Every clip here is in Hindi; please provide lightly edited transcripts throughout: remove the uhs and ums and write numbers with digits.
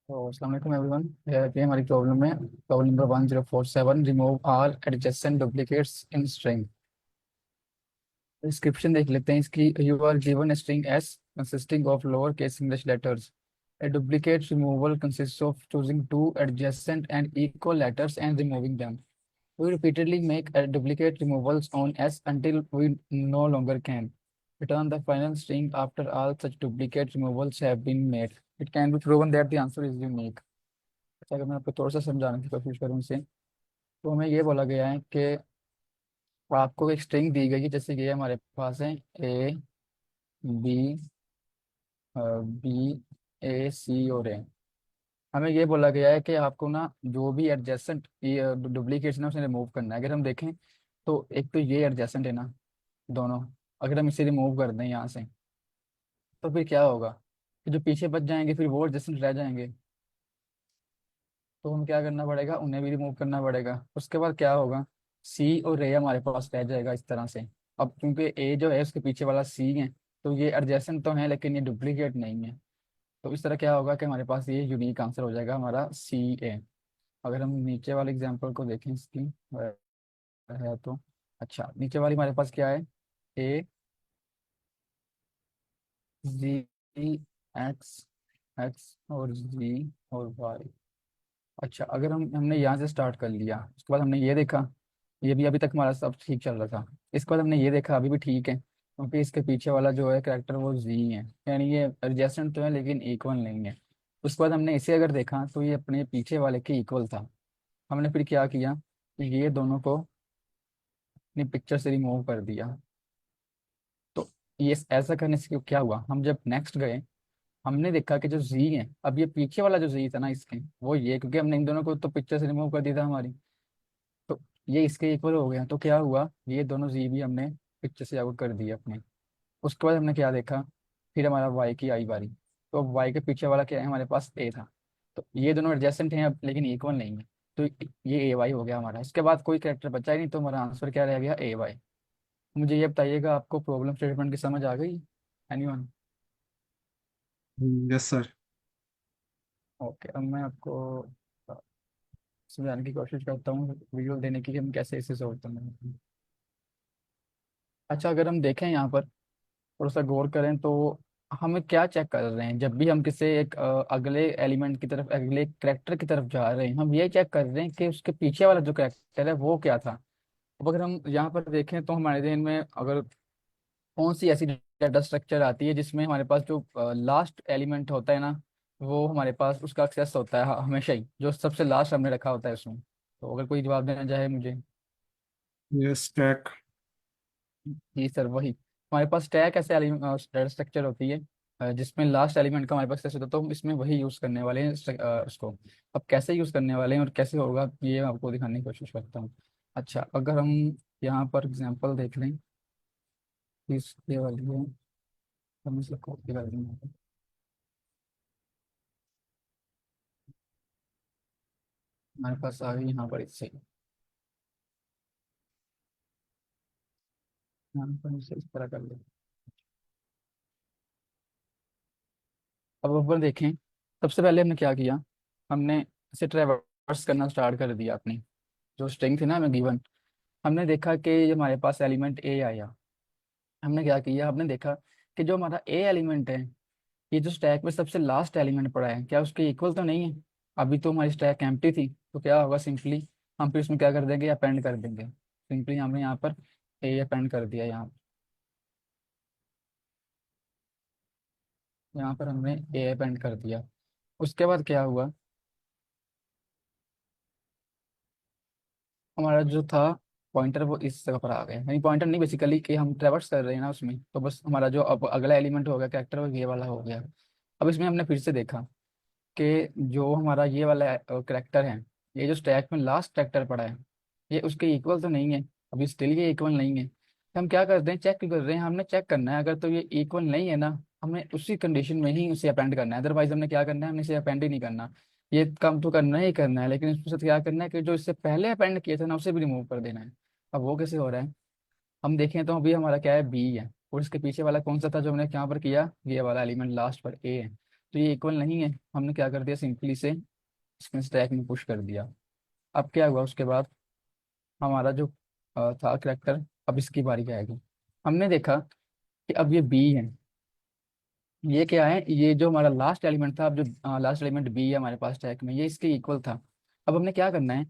तो अस्सलाम वालेकुम एवरीवन। ये हमारी प्रॉब्लम है। Problem number 1047, remove all adjacent duplicates in string. Description देख लेते हैं इसकी। You are given string S consisting of lower case English letters. A duplicate removal consists of choosing two adjacent and equal letters and removing them. We repeatedly make a duplicate removals on S until we no longer can return the final string after all such duplicate removals have been made. It can be proven that the answer is unique. अच्छा, अगर मैं आपको थोड़ा सा समझाने की कोशिश करूँ इसे, तो हमें ये बोला गया है कि आपको एक स्ट्रिंग दी गई है। जैसे कि ये हमारे पास है ए बी बी ए सी और ए। हमें ये बोला गया है कि आपको ना जो भी एडजेसेंट डुप्लीकेट्स ना उसे रिमूव करना है। अगर हम देखें तो एक तो ये एडजेसेंट है ना, दोनों। अगर हम इसे रिमूव कर दें यहाँ से, तो फिर क्या होगा कि जो पीछे बच जाएंगे फिर वो एडजेसेंट रह जाएंगे। तो हम क्या करना पड़ेगा, उन्हें भी रिमूव करना पड़ेगा। उसके बाद क्या होगा, सी और ए हमारे पास रह जाएगा इस तरह से। अब क्योंकि ए जो है उसके पीछे वाला सी है, तो ये एडजेसेंट तो है लेकिन ये डुप्लीकेट नहीं है। तो इस तरह क्या होगा कि हमारे पास ये यूनिक आंसर हो जाएगा हमारा सी ए। अगर हम नीचे वाले एग्जाम्पल को देखें इसकी, है तो अच्छा, नीचे वाली हमारे पास क्या है, ए जी एक्स एक्स और जी और वाई। अच्छा, अगर हमने यहाँ से स्टार्ट कर लिया, उसके बाद हमने ये देखा, ये भी अभी तक हमारा सब ठीक चल रहा था। इसके बाद हमने ये देखा अभी भी ठीक है, क्योंकि इसके पीछे वाला जो है करेक्टर वो जी है, यानी ये एडजेसेंट तो है लेकिन इक्वल नहीं है। उसके बाद हमने इसे अगर देखा तो ये अपने पीछे वाले के इक्वल था। हमने फिर क्या किया कि ये दोनों को अपनी पिक्चर से रिमूव कर दिया। तो ये ऐसा करने से क्या हुआ, हम जब नेक्स्ट गए हमने देखा कि जो जी है, अब ये पीछे वाला जो जी था ना इसके, वो ये, क्योंकि हमने इन दोनों को तो पिक्चर से रिमूव कर दिया था हमारी, तो ये इसके इक्वल हो गया। तो क्या हुआ, ये दोनों जी भी हमने पिक्चर से आउट कर दिए अपने। उसके बाद हमने क्या देखा, फिर हमारा वाई की आई बारी। तो अब वाई के पीछे वाला क्या है, हमारे पास ए था। तो ये दोनों एडजेसेंट हैं अब लेकिन इक्वल नहीं है। तो ये ए वाई हो गया हमारा। इसके बाद कोई कैरेक्टर बचा ही नहीं, तो हमारा आंसर क्या रह गया, ए वाई। मुझे ये बताइएगा, आपको प्रॉब्लम स्टेटमेंट की समझ आ गई? एनीवन? Yes sir. ओके, अब मैं आपको समझाने की कोशिश करता हूँ, विजुअल देने की कि हम कैसे इसे सॉल्व करना है। अच्छा, अगर हम देखें यहाँ पर, थोड़ा सा गौर करें तो हमें क्या चेक कर रहे हैं जब भी हम किसी एक अगले एलिमेंट की तरफ, अगले करेक्टर की तरफ जा रहे हैं, हम ये चेक कर रहे हैं कि उसके पीछे वाला जो करेक्टर है वो क्या था। अब अगर हम यहाँ पर देखें तो हमारे ध्यान में अगर कौन सी ऐसी डाटा स्ट्रक्चर आती है जिसमें हमारे पास जो लास्ट एलिमेंट होता है ना, वो हमारे पास उसका एक्सेस होता है हमेशा ही, जो सबसे लास्ट हमने रखा होता है उसमें। तो अगर कोई जवाब देना चाहे मुझे। यस टैक। जी सर, वही हमारे पास स्टैक ऐसे डाटा स्ट्रक्चर होती है जिसमें लास्ट एलिमेंट का हमारे पास कैसे होता है, तो हम इसमें वही यूज़ करने वाले हैं उसको। अब कैसे यूज़ करने वाले हैं और कैसे होगा ये मैं आपको दिखाने की कोशिश करता हूँ। अच्छा, अगर हम यहाँ पर एग्जांपल देख लें, इस ये वाली है, हम इसको कॉपी कर देंगे। हमारे पास आ गई यहाँ पर, इससे यहाँ पर इसे इस तरह कर लें। अब ऊपर देखें, सबसे पहले हमने क्या किया, हमने इसे ट्रेवर्स करना स्टार्ट कर दिया अपनी जो स्ट्रिंग थी ना हमें गिवन। हमने देखा कि ये हमारे पास एलिमेंट ए आया। हमने क्या किया, हमने देखा कि जो हमारा ए एलिमेंट है, ये जो स्टैक में सबसे लास्ट एलिमेंट पड़ा है, क्या उसके इक्वल तो नहीं है। अभी तो हमारी स्टैक एम्प्टी थी, तो क्या होगा, सिंपली हम फिर उसमें क्या कर देंगे, अपेंड कर देंगे। सिंपली हमने यहाँ पर ए अपेंड कर दिया, यहाँ पर हमने ए अपेंड कर दिया। उसके बाद क्या हुआ, हमारा जो था पॉइंटर वो इस जगह पर आ गया, यानी पॉइंटर नहीं, बेसिकली कि हम ट्रेवर्स कर रहे हैं ना उसमें, तो बस हमारा जो अब अगला एलिमेंट हो गया कैरेक्टर वो ये वाला हो गया। अब इसमें हमने फिर से देखा कि जो हमारा ये वाला करेक्टर है, ये जो स्टैक में लास्ट करेक्टर पड़ा है, ये उसके इक्वल तो नहीं है। अभी स्टिल ये इक्वल नहीं है। हम क्या करते हैं, चेक कर रहे हैं, हमने चेक करना है अगर तो ये इक्वल नहीं है ना, हमें उसी कंडीशन में ही उसे अपेंड करना है। अदरवाइज हमने क्या करना है, हमने इसे अपेंड ही नहीं करना। ये काम तो करना ही करना है, लेकिन इसके साथ क्या करना है कि जो इससे पहले अपेंड किए थे ना उसे भी रिमूव कर देना है। अब वो कैसे हो रहा है, हम देखें तो अभी हमारा क्या है, बी है, और इसके पीछे वाला कौन सा था जो हमने यहाँ पर किया, ये वाला एलिमेंट लास्ट पर ए है। तो ये इक्वल नहीं है, हमने क्या कर दिया, सिंपली से इसमें स्टैक में पुश कर दिया। अब क्या हुआ उसके बाद, हमारा जो था करेक्टर, अब इसकी बारी क्या आएगी। हमने देखा कि अब ये बी है, ये क्या है, ये जो हमारा लास्ट एलिमेंट था, अब जो लास्ट एलिमेंट बी है हमारे पास स्टैक में, ये इसके इक्वल था। अब हमने क्या करना है,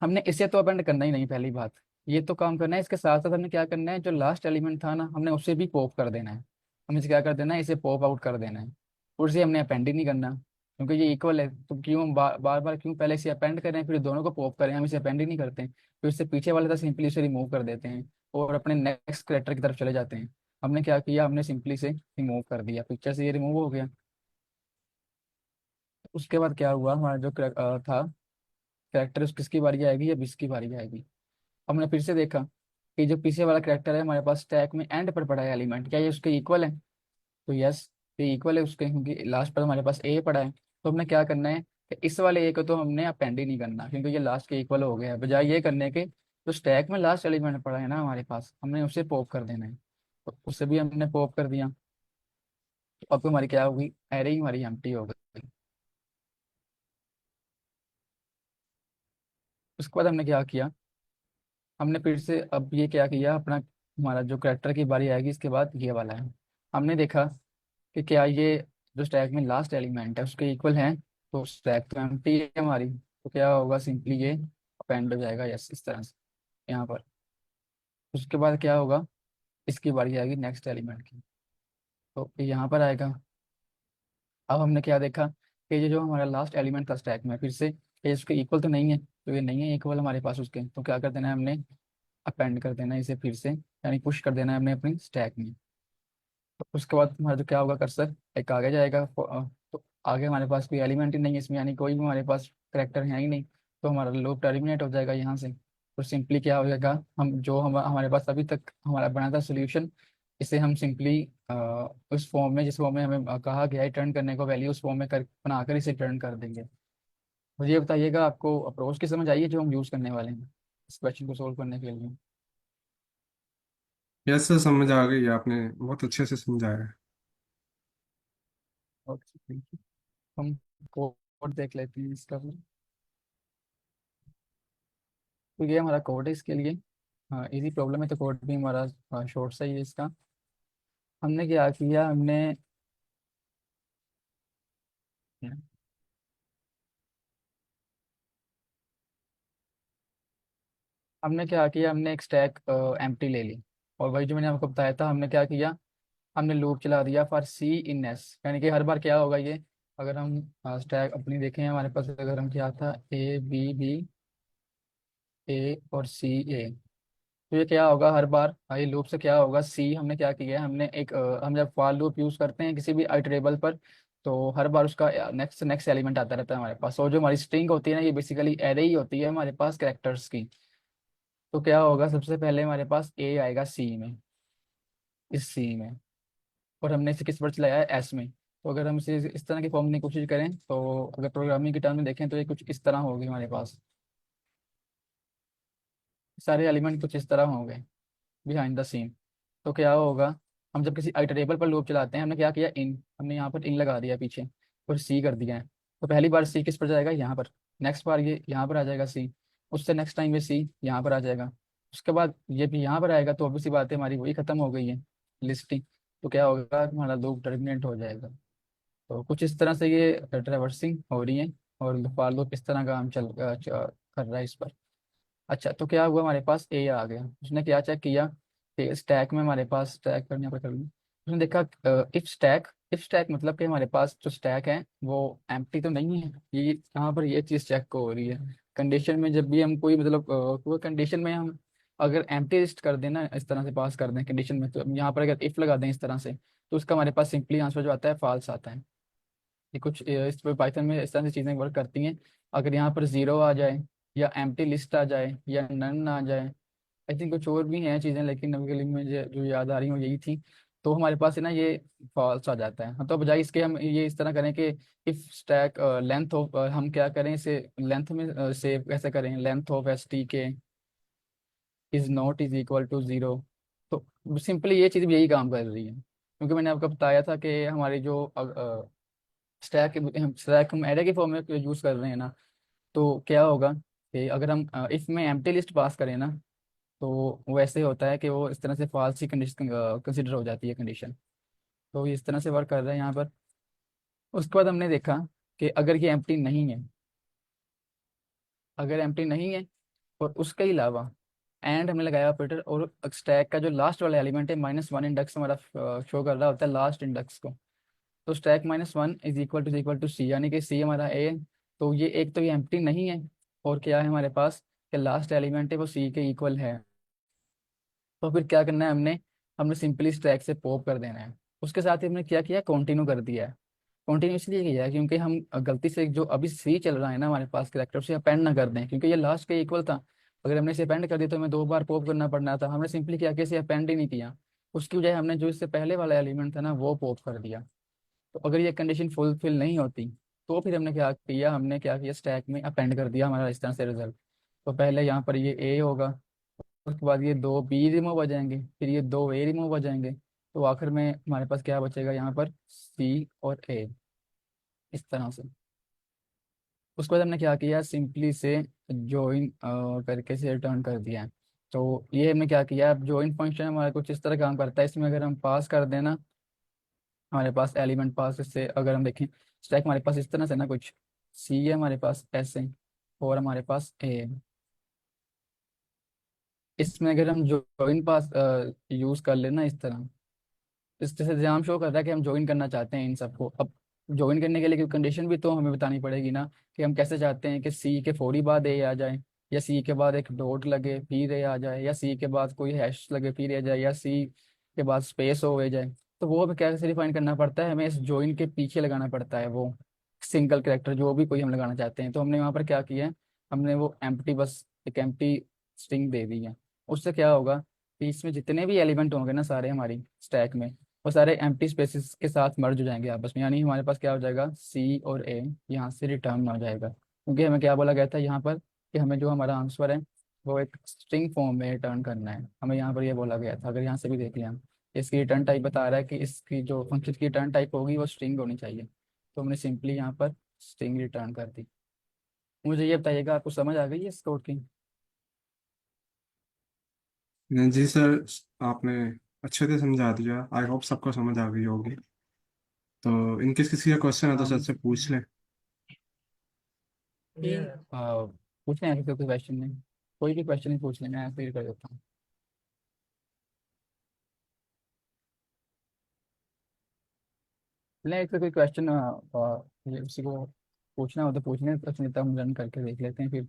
हमने इसे तो अपेंड करना ही नहीं, पहली बात। ये तो काम करना है, इसके साथ साथ हमने क्या करना है, जो लास्ट एलिमेंट था ना, हमने उसे भी पॉप कर देना है। हमें इसे क्या कर देना है, इसे पॉप आउट कर देना है। और इसे हमने अपेंड ही नहीं करना, क्योंकि ये इक्वल है, तो क्यों हम बार बार क्यों पहले इसे अपेंड करें फिर दोनों को पॉप करें, हम इसे अपेंड ही नहीं करते हैं। फिर इससे पीछे वाले था सिंपली इसे रिमूव कर देते हैं और अपने नेक्स्ट करेक्टर की तरफ चले जाते हैं। हमने क्या किया, हमने सिंपली से रिमूव कर दिया, पिक्चर से ये रिमूव हो गया। उसके बाद क्या हुआ, हमारा जो था कैरेक्टर, उस किसकी बारी आएगी, या किसकी बारी आएगी। हमने फिर से देखा कि जो पीछे वाला कैरेक्टर है हमारे पास स्टैक में एंड पर पड़ा है एलिमेंट, क्या ये उसके इक्वल है। तो यस, ये इक्वल है उसके, क्योंकि लास्ट पर हमारे पास ए पड़ा है। तो हमने क्या करना है कि इस वाले ए को तो हमने अपेंड ही नहीं करना, क्योंकि ये लास्ट के इक्वल हो गया है। बजाय ये करने के, तो स्टैक में लास्ट एलिमेंट पड़ा है ना हमारे पास, हमने उसे पॉप कर देना है। तो उसे भी हमने पॉप कर दिया। तो अब हमारी क्या होगी, एरे ही हमारी एम्प्टी हो गई। उसके बाद हमने क्या किया, हमने फिर से अब ये क्या किया अपना, हमारा जो करेक्टर की बारी आएगी इसके बाद ये वाला है। हमने देखा कि क्या ये जो स्टैक में लास्ट एलिमेंट है उसके इक्वल है। तो स्टैक तो एम्प्टी है हमारी, तो क्या होगा, सिंपली ये अपेंड हो जाएगा, यस, इस तरह से यहाँ पर। उसके बाद क्या होगा, इसकी बारी आएगी नेक्स्ट एलिमेंट की, तो ये यहाँ पर आएगा। अब हमने क्या देखा कि ये जो हमारा लास्ट एलिमेंट था स्टैक में, फिर से ये उसके इक्वल तो नहीं है, तो ये नहीं है इक्वल हमारे पास उसके, तो क्या कर देना है हमने, अपेंड कर देना है इसे फिर से, यानी पुश कर देना है हमने अपनी स्टैक में। तो उसके बाद हमारा जो क्या होगा, कर्सर एक आगे जाएगा। तो आगे हमारे पास कोई एलिमेंट ही नहीं है इसमें, यानी कोई भी हमारे पास करेक्टर है ही नहीं। तो हमारा लूप टर्मिनेट हो जाएगा यहाँ से। तो सिंपली क्या हो जाएगा, हमारे पास अभी तक हमारा बना था सोल्यूशन, इसे हम सिंपली उस फॉर्म में, जिस फॉर्म में हमें कहा गया है टर्न करने को वैल्यू, उस फॉर्म में कर बनाकर इसे टर्न कर देंगे। मुझे ये बताइएगा, आपको अप्रोच की समझ आई है जो हम यूज़ करने वाले हैं इस क्वेश्चन को सोल्व करने के लिए। यस सर, समझ आ गई, आपने बहुत अच्छे से समझाया है। Okay, thank you. हम कोड देख लेते हैं इसका फिर। तो ये हमारा कोड है इसके लिए। हाँ, इजी प्रॉब्लम है, तो कोड भी हमारा शॉर्ट सा ही है इसका। हमने क्या किया, हमने एक स्टैक एम्प्टी ले ली। और वही जो मैंने आपको बताया था, हमने क्या किया, हमने लूप चला दिया फॉर सी इन एस, यानी कि हर बार क्या होगा ये, अगर हम स्टैक अपनी देखें हमारे पास, अगर हम क्या था, ए बी बी, ए और सी ए। तो ये क्या होगा हर बार, ये लूप से क्या होगा, सी हमने क्या किया है, हमने हम जब फॉर लूप यूज करते हैं किसी भी आइटरेबल पर, तो हर बार उसका नेक्स्ट नेक्स्ट एलिमेंट आता रहता है हमारे पास। और जो हमारी स्ट्रिंग होती है ना, ये बेसिकली एरे ही होती है हमारे पास कैरेक्टर्स की। तो क्या होगा, सबसे पहले हमारे पास ए आएगा सी में, इस सी में, और हमने इसे किस पर चलाया है, एस में। तो अगर हम इसे इस तरह की फॉर्म करने की कोशिश करें, तो अगर प्रोग्रामिंग की टर्म में देखें तो ये कुछ इस तरह होगी हमारे पास, सारे एलिमेंट कुछ इस तरह होंगे बिहाइंड द सीन। तो क्या होगा, हम जब किसी आइटरेबल पर लूप चलाते हैं, हमने क्या किया, इन, हमने यहाँ पर इन लगा दिया पीछे, और सी कर दिया है। तो पहली बार सी किस पर जाएगा, यहाँ पर। नेक्स्ट बार ये यहाँ पर आ जाएगा सी, उससे नेक्स्ट टाइम ये सी यहाँ पर आ जाएगा। उसके बाद ये भी यहाँ पर आएगा, तो ऑब्वियस सी बात है हमारी वही खत्म हो गई है लिस्टिंग। तो क्या होगा, हमारा लूप टर्मिनेट हो जाएगा। तो कुछ इस तरह से ये ट्रैवर्सिंग हो रही है, और फॉर लूप इस तरह का हम कर रहा है इस पर। अच्छा, तो क्या हुआ, हमारे पास ए आ गया, उसने क्या चेक किया कि स्टैक में हमारे पास, स्टैक पर यहाँ पर कर लूँ, उसने देखा इफ स्टैक मतलब कि हमारे पास जो स्टैक है वो एम्प्टी तो नहीं है। ये यहाँ पर ये चीज़ चेक हो रही है कंडीशन में, जब भी हम कोई मतलब कोई कंडीशन में हम अगर एम्प्टी लिस्ट कर दें ना, इस तरह से पास कर दें कंडीशन में, तो हम यहाँ पर अगर इफ लगा दें इस तरह से, तो उसका हमारे पास सिंपली आंसर जो आता है फॉल्स आता है। ये कुछ इस पर पाइथन में इस तरह से चीज़ें वर्क करती हैं। अगर यहाँ पर जीरो आ जाए, या एम्प्टी लिस्ट आ जाए, या नन आ जाए, आई थिंक कुछ और भी हैं चीज़ें, लेकिन अभी के लिए मुझे जो याद आ रही हूँ यही थी। तो हमारे पास है ना ये फॉल्स आ जाता है। हाँ, तो बजाय इसके हम ये इस तरह करें कि इफ स्टैक लेंथ ऑफ, हम क्या करें इसे लेंथ में सेव कैसे करें, लेंथ ऑफ एस टी के is not is equal to zero. तो सिंपली ये चीज़ भी यही काम कर रही है, क्योंकि मैंने आपको बताया था कि हमारी जो स्टैक हम एरे के फॉर्म में यूज कर रहे हैं ना, तो क्या होगा कि अगर हम इफ में एम्प्टी लिस्ट पास करें ना, तो वो ऐसे होता है कि वो इस तरह से फॉल्स ही कंडीशन कंसिडर हो जाती है कंडीशन। तो ये इस तरह से वर्क कर रहा है यहाँ पर। उसके बाद हमने देखा कि अगर ये एम्प्टी नहीं है, अगर एम्प्टी नहीं है और उसके अलावा एंड हमने लगाया ऑपरेटर, और स्टैक का जो लास्ट वाला एलिमेंट है -1 इंडेक्स हमारा शो कर रहा होता है लास्ट इंडेक्स को। तो स्टैक -1 इज इक्वल टू सी, यानी कि सी हमारा ए है। तो ये एक तो ये एम्प्टी नहीं है, और क्या है हमारे पास कि लास्ट एलिमेंट है वो सी के इक्वल है। तो फिर क्या करना है हमने, हमने सिंपली स्टैक से पॉप कर देना है। उसके साथ ही हमने क्या किया, कंटिन्यू कर दिया है। कंटिन्यू इसलिए किया है क्योंकि हम गलती से जो अभी सी चल रहा है ना हमारे पास करेक्टर, उसे अपेंड ना कर दें, क्योंकि ये लास्ट के इक्वल था। अगर हमने इसे अपेंड कर दिया तो हमें 2 बार पॉप करना पड़ना था। हमने सिंपली क्या किया, इसे अपेंड ही नहीं किया। उसकी बजाय हमने जो इससे पहले वाला एलिमेंट था ना वो पॉप कर दिया। तो अगर ये कंडीशन फुलफिल नहीं होती, तो फिर हमने क्या किया, स्टैक में अपेंड कर दिया हमारा इस तरह से रिजल्ट। तो पहले यहाँ पर ये ए होगा, उसके बाद ये 2 बी रिमूव हो जाएंगे, फिर ये 2 ए रिमूव हो जाएंगे। तो आखिर में हमारे पास क्या बचेगा यहाँ पर, सी और ए, इस तरह से। उसके बाद हमने क्या किया, सिंपली से ज्वाइन करके से रिटर्न कर दिया है। तो ये हमने क्या किया, अब ज्वाइन फंक्शन हमारा कुछ इस तरह काम करता है। इसमें अगर हम पास कर देना, हमारे पास एलिमेंट पास से अगर हम देखें, स्टैक हमारे पास इस तरह से ना कुछ सी है हमारे पास ऐसे, और हमारे पास ए है। इसमें अगर हम ज्वाइन पास यूज कर लेना इस तरह, इस तरह से हम शो कर रहा है कि हम ज्वाइन करना चाहते हैं इन सबको। अब ज्वाइन करने के लिए कंडीशन भी तो हमें बतानी पड़ेगी ना, कि हम कैसे चाहते हैं कि सी के फौरी बाद ए आ जाए, या सी के बाद एक डॉट लगे फिर ए आ जाए, या सी के बाद कोई हैश लगे फिर ए आ जाए, या सी के बाद स्पेस हो ए जाए। तो वो हमें कैसे डिफाइन करना पड़ता है, हमें इस ज्वाइन के पीछे लगाना पड़ता है वो सिंगल कैरेक्टर जो भी कोई हम लगाना चाहते हैं। तो हमने वहाँ पर क्या किया है, हमने वो एम्प्टी, बस एक एम्प्टी स्ट्रिंग दे दी है। उससे क्या होगा कि इसमें जितने भी एलिमेंट होंगे ना सारे हमारी स्टैक में, वो सारे एम्प्टी स्पेसेस के साथ मर्ज हो जाएंगे आपस में। यानी हमारे पास क्या हो जाएगा, सी और ए यहाँ से रिटर्न हो जाएगा। क्योंकि हमें क्या बोला गया था यहाँ पर, कि हमें जो हमारा आंसर है वो एक स्ट्रिंग फॉर्म में रिटर्न करना है। हमें यहाँ पर ये बोला गया था, अगर यहाँ से भी देख लिया हम, इसकी रिटर्न टाइप बता रहा है कि इसकी जो फंक्शन की रिटर्न टाइप होगी वो स्ट्रिंग होनी चाहिए। तो हमने सिंपली यहाँ पर स्ट्रिंग रिटर्न कर दी। मुझे ये बताइएगा, आपको समझ आ गई है इस कोड की? जी सर, आपने अच्छे से समझा दिया। आई होप सबको समझ आ गई होगी। तो इनकेस किसी का क्वेश्चन है तो सर um, से पूछ लें। पूछने हैं किसी को क्वेश्चन नहीं, कोई भी क्वेश्चन नहीं पूछ लेना, मैं क्लियर कर देता हूँ। नहीं, इसका कोई क्वेश्चन ये किसी को पूछना हो तो पूछने, प्रश्न तब हम रन करके देख लेते हैं फिर।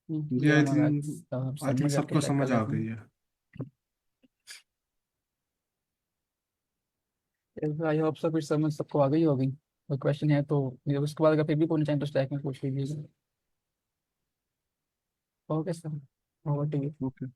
जी ये आई हमारा थिंक आई थिंक सबमिट करके सबको चेक कर समझ आ लेते गई हैं। है। आई होप सब कुछ समझ सबको आ गई होगी। कोई क्वेश्चन है तो ये उसके बाद अगर फिर भी पूछना चाहिए तो स्टैक में पूछ लीजिए। Okay sir, over to you. Okay.